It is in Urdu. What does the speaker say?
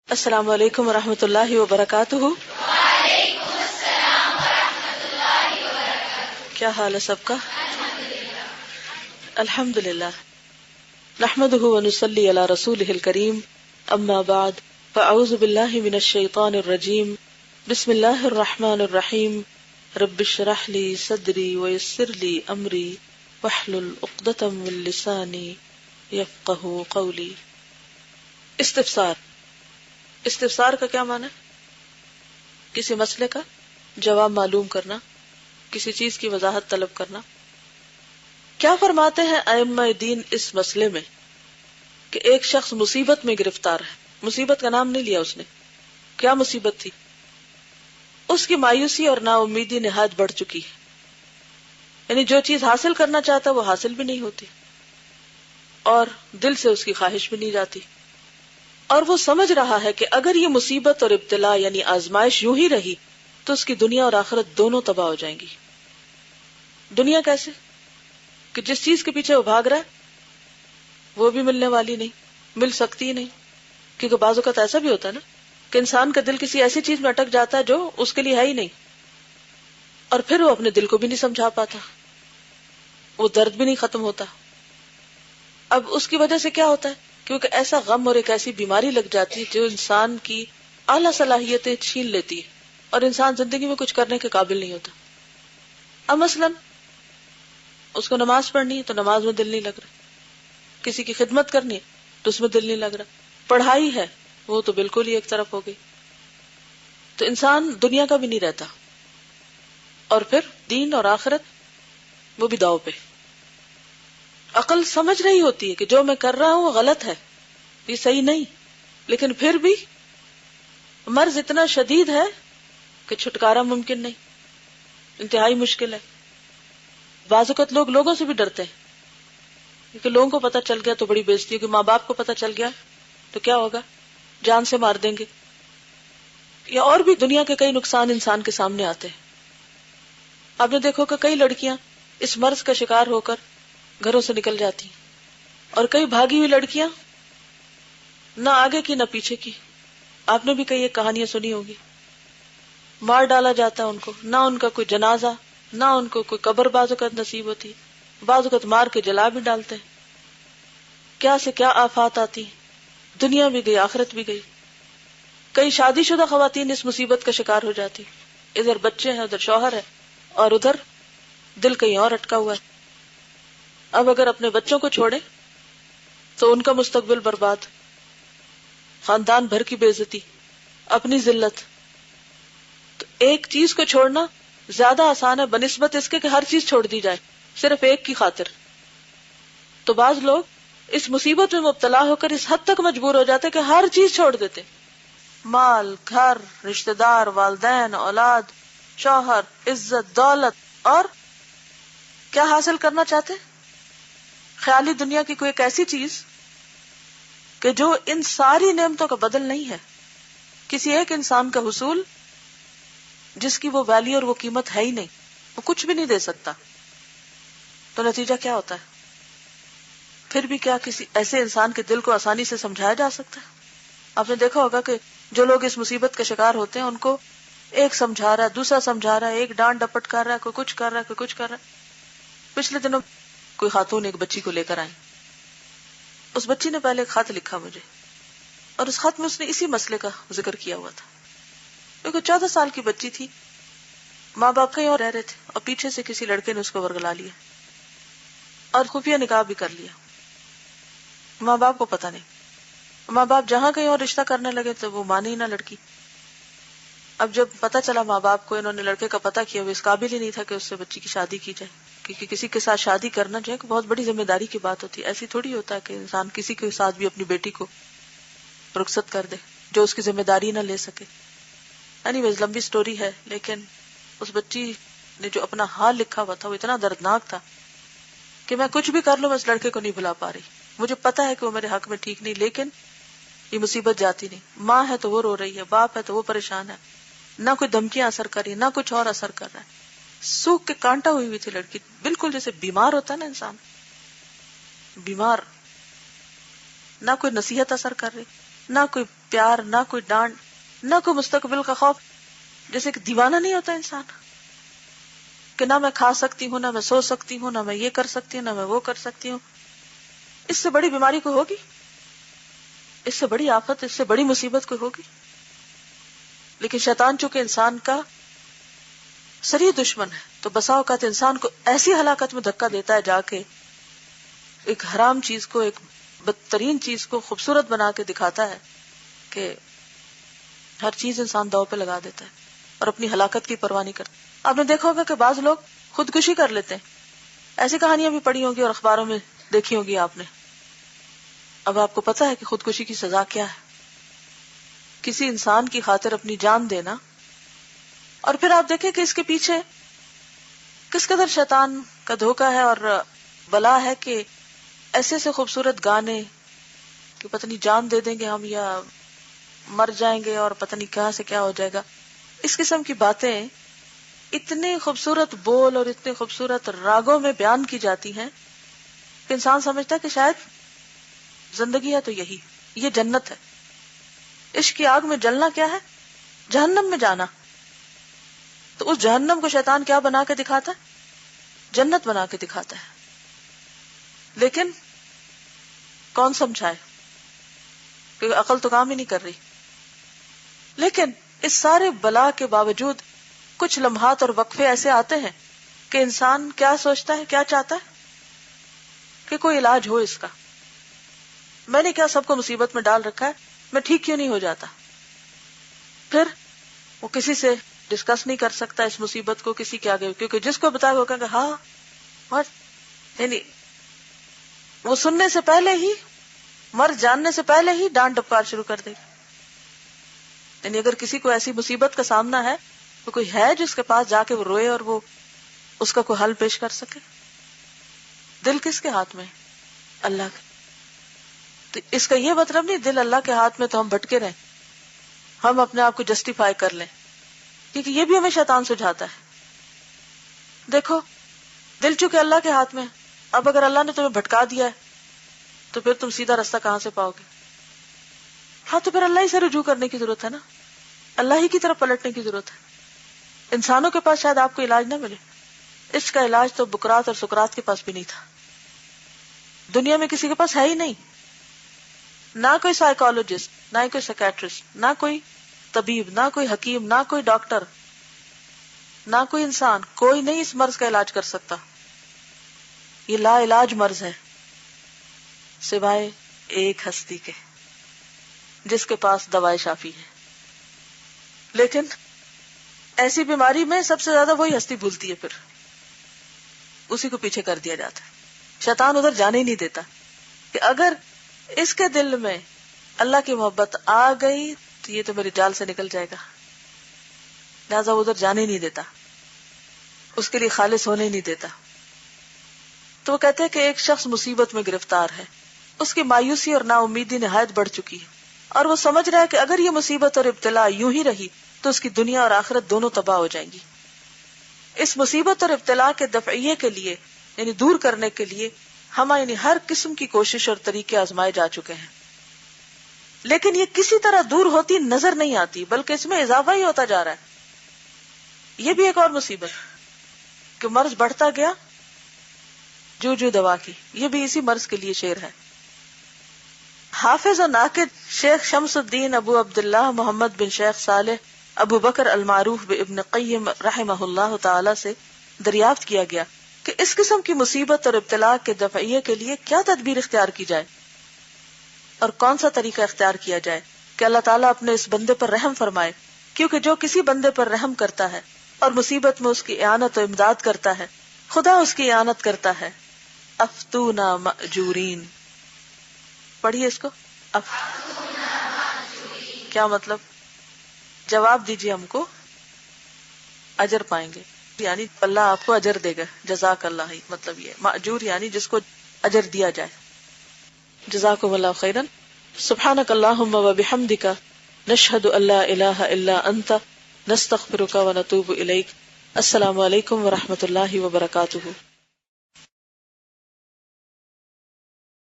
السلام علیکم ورحمۃ اللہ وبرکاتہ۔ وعلیکم السلام ورحمۃ اللہ وبرکاتہ۔ کیا حال ہے سب کا؟ الحمد للہ، نحمده ونصلی علی رسولہ الکریم، اما بعد فاعوذ باللہ من الشیطان الرجیم، بسم اللہ الرحمن الرحیم، رب اشرح لی صدری ویسر لی امری واحلل عقدۃ من لسانی یفقہوا قولی۔ استفسار کا کیا معنی ہے؟ کسی مسئلے کا جواب معلوم کرنا، کسی چیز کی وضاحت طلب کرنا۔ کیا فرماتے ہیں ائمہ دین اس مسئلے میں کہ ایک شخص مصیبت میں گرفتار ہے، مصیبت کا نام نہیں لیا اس نے، کیا مصیبت تھی؟ اس کی مایوسی اور نا امیدی نہایت بڑھ چکی ہے، یعنی جو چیز حاصل کرنا چاہتا وہ حاصل بھی نہیں ہوتی اور دل سے اس کی خواہش بھی نہیں جاتی، اور وہ سمجھ رہا ہے کہ اگر یہ مصیبت اور ابتلا یعنی آزمائش یوں ہی رہی تو اس کی دنیا اور آخرت دونوں تباہ ہو جائیں گی۔ دنیا کیسے؟ کہ جس چیز کے پیچھے وہ بھاگ رہا ہے وہ بھی ملنے والی نہیں، مل سکتی نہیں، کیونکہ بعض اوقات ایسا بھی ہوتا ہے نا کہ انسان کا دل کسی ایسی چیز میں اٹک جاتا ہے جو اس کے لیے ہے ہی نہیں، اور پھر وہ اپنے دل کو بھی نہیں سمجھا پاتا، وہ درد بھی نہیں ختم ہوتا۔ اب اس کی وجہ سے کیا ہوتا ہے؟ کیونکہ ایسا غم اور ایک ایسی بیماری لگ جاتی ہے جو انسان کی اعلیٰ صلاحیتیں چھین لیتی ہے اور انسان زندگی میں کچھ کرنے کے قابل نہیں ہوتا۔ اب مثلا اس کو نماز پڑھنی ہے تو نماز میں دل نہیں لگ رہا، کسی کی خدمت کرنی ہے تو اس میں دل نہیں لگ رہا، پڑھائی ہے وہ تو بالکل ہی ایک طرف ہو گئی، تو انسان دنیا کا بھی نہیں رہتا، اور پھر دین اور آخرت وہ بھی داؤ پہ۔ عقل سمجھ رہی ہوتی ہے کہ جو میں کر رہا ہوں وہ غلط ہے، یہ صحیح نہیں، لیکن پھر بھی مرض اتنا شدید ہے کہ چھٹکارا ممکن نہیں، انتہائی مشکل ہے۔ بعض اوقات لوگ لوگوں سے بھی ڈرتے ہیں کیونکہ لوگوں کو پتہ چل گیا تو بڑی بےزتی ہوگی، ماں باپ کو پتہ چل گیا تو کیا ہوگا، جان سے مار دیں گے، یا اور بھی دنیا کے کئی نقصان انسان کے سامنے آتے ہیں۔ آپ نے دیکھو کہ کئی لڑکیاں اس مرض کا شکار ہو کر گھروں سے نکل جاتی ہیں، اور کئی بھاگی ہوئی لڑکیاں نہ آگے کی نہ پیچھے کی۔ آپ نے بھی کئی ایک کہانیاں سنی ہوگی، مار ڈالا جاتا ہے ان کو، نہ ان کا کوئی جنازہ، نہ ان کو کوئی قبر بعض اوقات نصیب ہوتی، بعض اوقات مار کے جلا بھی ڈالتے ہیں۔ کیا سے کیا آفات آتی، دنیا بھی گئی آخرت بھی گئی۔ کئی شادی شدہ خواتین اس مصیبت کا شکار ہو جاتی، ادھر بچے ہیں، ادھر شوہر ہے، اور ادھر دل کہیں اور اٹکا ہوا ہے۔ اب اگر اپنے بچوں کو چھوڑے تو ان کا مستقبل برباد، خاندان بھر کی بے عزتی، اپنی ذلت۔ تو ایک چیز کو چھوڑنا زیادہ آسان ہے بنسبت اس کے کہ ہر چیز چھوڑ دی جائے صرف ایک کی خاطر۔ تو بعض لوگ اس مصیبت میں مبتلا ہو کر اس حد تک مجبور ہو جاتے کہ ہر چیز چھوڑ دیتے، مال، گھر، رشتہ دار، والدین، اولاد، شوہر، عزت، دولت، اور کیا حاصل کرنا چاہتے؟ خیالی دنیا کی کوئی ایک ایسی چیز کہ جو ان ساری نعمتوں کا بدل نہیں ہے، کسی ایک انسان کا حصول جس کی وہ ویلیو اور وہ قیمت ہے ہی نہیں، وہ کچھ بھی نہیں دے سکتا۔ تو نتیجہ کیا ہوتا ہے؟ پھر بھی کیا کسی ایسے انسان کے دل کو آسانی سے سمجھایا جا سکتا ہے؟ آپ نے دیکھا ہوگا کہ جو لوگ اس مصیبت کا شکار ہوتے ہیں ان کو ایک سمجھا رہا ہے، دوسرا سمجھا رہا ہے، ایک ڈانٹ ڈپٹ کر رہا ہے، کوئی کچھ کر رہا ہے، کوئی کچھ کر رہا ہے۔ پچھلے دنوں کوئی خاتون ایک بچی کو لے کر آئی، اس بچی نے پہلے ایک خط لکھا مجھے، اور اس خط میں اس نے اسی مسئلے کا ذکر کیا ہوا تھا۔ کیونکہ 14 سال کی بچی تھی، ماں باپ کہیں اور رہ رہے تھے، اور پیچھے سے کسی لڑکے نے اس کو ورگلا لیا اور خفیہ نکاح بھی کر لیا، ماں باپ کو پتہ نہیں۔ ماں باپ جہاں کہیں اور رشتہ کرنے لگے تو وہ مانی ہی نہ لڑکی۔ اب جب پتہ چلا ماں باپ کو، انہوں نے لڑکے کا پتہ کیا، وہ اس قابل ہی نہیں تھا کہ اس سے بچی کی شادی کی جائے، کیونکہ کسی کے ساتھ شادی کرنا جو ہے کہ بہت بڑی ذمہ داری کی بات ہوتی ہے، ایسی تھوڑی ہوتا ہے کہ انسان کسی کے ساتھ بھی اپنی بیٹی کو رخصت کر دے جو اس کی ذمہ داری نہ لے سکے۔ اینیویز لمبی سٹوری ہے، لیکن اس بچی نے جو اپنا حال لکھا ہوا تھا وہ اتنا دردناک تھا کہ میں کچھ بھی کر لوں میں اس لڑکے کو نہیں بھلا پا رہی، مجھے پتا ہے کہ وہ میرے حق میں ٹھیک نہیں، لیکن یہ مصیبت جاتی نہیں۔ ماں ہے تو وہ رو رہی ہے، باپ ہے تو وہ پریشان ہے، نہ کوئی دھمکیاں اثر کر رہی، نہ کچھ اور اثر کر رہا ہے۔ سوکھ کے کانٹا ہوئی تھی لڑکی، بالکل جیسے بیمار ہوتا ہے نا انسان، بیمار، نہ کوئی نصیحت اثر کر رہی، نہ کوئی پیار، نہ کوئی ڈانٹ، نہ کوئی مستقبل کا خوف. جیسے کہ دیوانہ نہیں ہوتا انسان کہ نہ میں کھا سکتی ہوں، نہ میں سو سکتی ہوں، نہ میں یہ کر سکتی ہوں، نہ میں وہ کر سکتی ہوں. اس سے بڑی بیماری کوئی ہوگی؟ اس سے بڑی آفت، اس سے بڑی مصیبت کوئی ہوگی؟ لیکن شیطان چونکہ انسان کا سری دشمن ہے تو بسا اوقات انسان کو ایسی ہلاکت میں دھکا دیتا ہے جا کے، ایک حرام چیز کو، ایک بدترین چیز کو خوبصورت بنا کے دکھاتا ہے کہ ہر چیز انسان داؤ پہ لگا دیتا ہے اور اپنی ہلاکت کی پرواہ نہیں کرتا. آپ نے دیکھا ہوگا کہ بعض لوگ خودکشی کر لیتے ہیں. ایسی کہانیاں بھی پڑھی ہوگی اور اخباروں میں دیکھی ہوگی آپ نے. اب آپ کو پتا ہے کہ خودکشی کی سزا کیا ہے؟ کسی انسان کی خاطر اپنی جان دینا. اور پھر آپ دیکھیں کہ اس کے پیچھے کس قدر شیطان کا دھوکہ ہے اور بلا ہے کہ ایسے سے خوبصورت گانے کہ پتہ نہیں جان دے دیں گے ہم یا مر جائیں گے اور پتہ نہیں کہاں سے کیا ہو جائے گا. اس قسم کی باتیں اتنے خوبصورت بول اور اتنے خوبصورت راگوں میں بیان کی جاتی ہیں کہ انسان سمجھتا ہے کہ شاید زندگی ہے تو یہی، یہ جنت ہے. عشق کی آگ میں جلنا کیا ہے؟ جہنم میں جانا. تو اس جہنم کو شیطان کیا بنا کے دکھاتا ہے؟ جنت بنا کے دکھاتا ہے. لیکن کون سمجھائے کہ عقل تو کام ہی نہیں کر رہی. لیکن اس سارے بلا کے باوجود کچھ لمحات اور وقفے ایسے آتے ہیں کہ انسان کیا سوچتا ہے، کیا چاہتا ہے کہ کوئی علاج ہو اس کا. میں نے کیا سب کو مصیبت میں ڈال رکھا ہے، میں ٹھیک کیوں نہیں ہو جاتا؟ پھر وہ کسی سے ڈسکس نہیں کر سکتا اس مصیبت کو کسی کے آگے، کیونکہ جس کو بتایا وہ کہے گا ہاں یعنی وہ سننے سے پہلے ہی، مر جاننے سے پہلے ہی ڈانٹ ڈپکار شروع کر دے گا. یعنی اگر کسی کو ایسی مصیبت کا سامنا ہے تو کوئی ہے جس کے پاس جا کے وہ روئے اور وہ اس کا کوئی حل پیش کر سکے؟ دل کس کے ہاتھ میں؟ اللہ کا. تو اس کا یہ مطلب نہیں دل اللہ کے ہاتھ میں تو ہم بھٹکے رہیں، ہم اپنے آپ کو جسٹیفائی کر لیں، کیونکہ یہ بھی ہمیں شیطان سجھاتا ہے. دیکھو دل چونکہ اللہ کے ہاتھ میں، اب اگر اللہ نے تمہیں بھٹکا دیا ہے تو پھر تم سیدھا راستہ کہاں سے پاؤ گے؟ ہاں تو پھر اللہ ہی سے رجوع کرنے کی ضرورت ہے نا، اللہ ہی کی طرف پلٹنے کی ضرورت ہے. انسانوں کے پاس شاید آپ کو علاج نہ ملے. اس کا علاج تو بکرات اور سکرات کے پاس بھی نہیں تھا. دنیا میں کسی کے پاس ہے ہی نہیں، نہ کوئی سائیکالوجسٹ، نہ کوئی سائیکیٹرسٹ، نہ کوئی طبیب، نہ کوئی حکیم، نہ کوئی ڈاکٹر، نہ کوئی انسان، کوئی نہیں اس مرض کا علاج کر سکتا. یہ لا علاج مرض ہے سوائے ایک ہستی کے جس کے پاس دوائی شافی ہے. لیکن ایسی بیماری میں سب سے زیادہ وہی ہستی بھولتی ہے، پھر اسی کو پیچھے کر دیا جاتا ہے. شیطان ادھر جانے ہی نہیں دیتا کہ اگر اس کے دل میں اللہ کی محبت آ گئی تو یہ تو میری جال سے نکل جائے گا، لہذا وہ ادھر جانے ہی نہیں دیتا، اس کے لیے خالص ہونے ہی نہیں دیتا. تو وہ کہتے ہیں کہ ایک شخص مصیبت میں گرفتار ہے، اس کی مایوسی اور نا امیدی نہایت بڑھ چکی ہے اور وہ سمجھ رہا ہے کہ اگر یہ مصیبت اور ابتلا یوں ہی رہی تو اس کی دنیا اور آخرت دونوں تباہ ہو جائیں گی. اس مصیبت اور ابتلا کے دفعیے کے لیے یعنی دور کرنے کے لیے یعنی ہر قسم کی کوشش اور طریقے آزمائے جا چکے ہیں، لیکن یہ کسی طرح دور ہوتی نظر نہیں آتی بلکہ اس میں اضافہ ہی ہوتا جا رہا ہے. یہ بھی ایک اور مصیبت کہ مرض بڑھتا گیا جو دوا کی. یہ بھی اسی مرض کے لیے شعر ہے. حافظ و ناقد شیخ شمس الدین ابو عبداللہ محمد بن شیخ صالح ابو بکر المعروف بابن قیم رحمہ اللہ تعالی سے دریافت کیا گیا کہ اس قسم کی مصیبت اور ابتلا کے دفعیے کے لیے کیا تدبیر اختیار کی جائے اور کون سا طریقہ اختیار کیا جائے کہ اللہ تعالیٰ اپنے اس بندے پر رحم فرمائے، کیونکہ جو کسی بندے پر رحم کرتا ہے اور مصیبت میں اس کی اعانت و امداد کرتا ہے خدا اس کی اعانت کرتا ہے. افتونا مأجورین، پڑھیے اس کو. کیا مطلب؟ جواب دیجیے ہم کو، اجر پائیں گے، یعنی اللہ آپ کو اجر دے گا. جزاک اللہ، ہی مطلب یہ مأجور یعنی جس کو اجر دیا جائے. جزاکم اللہ خیرا. سبحانک اللہم وبحمدک نشہد ان لا الہ الا انت نستغفرک ونتوب الیک. السلام علیکم ورحمۃ اللہ وبرکاتہ.